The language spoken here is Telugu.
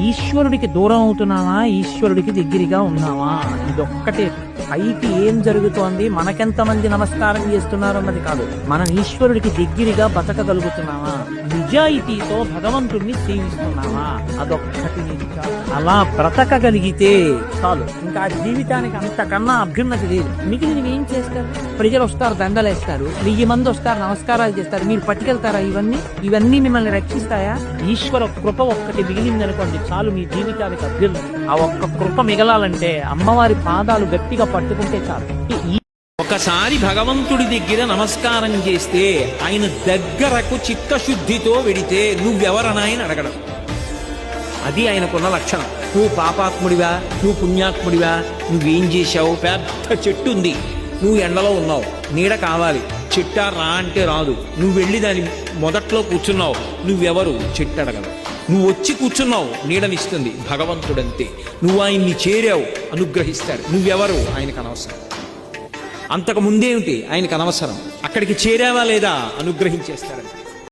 ఈశ్వరుడికి దూరం అవుతున్నావా, ఈశ్వరుడికి దగ్గరగా ఉన్నావా? ఇదొక్కటే. పైకి ఏం జరుగుతోంది, మనకెంతమంది నమస్కారం చేస్తున్నారు అన్నది కాదు. మనం ఈశ్వరుడికి దగ్గరగా బతకగలుగుతున్నావా, నిజాయితీతో భగవంతుడిని సేవిస్తున్నావా, అదొక్కటి నీకు చాలు. అలా బ్రతకగలిగితే చాలు. ఇంకా జీవితానికి అంతకన్నా అభ్యున్నతి లేదు. మిగిలినవి ఏం చేస్తారు? ప్రజలు వస్తారు, దండలేస్తారు, 1000 మంది వస్తారు, నమస్కారాలు చేస్తారు. మీరు పట్టుకెళ్తారా? ఇవన్నీ మిమ్మల్ని రక్షిస్తాయా? ఈశ్వర కృప ఒక్కటి మిగిలిందనుకోండి చాలు, మీ జీవితానికి అభ్యున్నతి. ఆ ఒక్క కృప మిగలాలంటే అమ్మవారి పాదాలు గట్టిగా పట్టుకుంటే చాలు. ఒకసారి భగవంతుడి దగ్గర నమస్కారం చేస్తే ఆయన దగ్గరకు చిత్తశుద్ధితో వెడితే నువ్వెవరనాయని అడగడం. అది ఆయనకున్న లక్షణం. నువ్వు పాపాత్ముడివా, నువ్వు పుణ్యాత్ముడివా, నువ్వేం చేశావు? పెద్ద చెట్టు ఉంది, నువ్వు ఎండలో ఉన్నావు, నీడ కావాలి, చెట్టా రా అంటే రాదు. నువ్వు వెళ్ళి దాని మొదట్లో కూర్చున్నావు, నువ్వెవరు? చెట్టు అడగదు. నువ్వు వచ్చి కూర్చున్నావు, నీడనిస్తుంది. భగవంతుడంతే. నువ్వు ఆయన్ని చేరావు, అనుగ్రహిస్తాడు. నువ్వెవరు? ఆయనకు అనవసరం. అంతకు ముందేమిటి? ఆయనకు అనవసరం. అక్కడికి చేరావా లేదా? అనుగ్రహించేస్తాడు.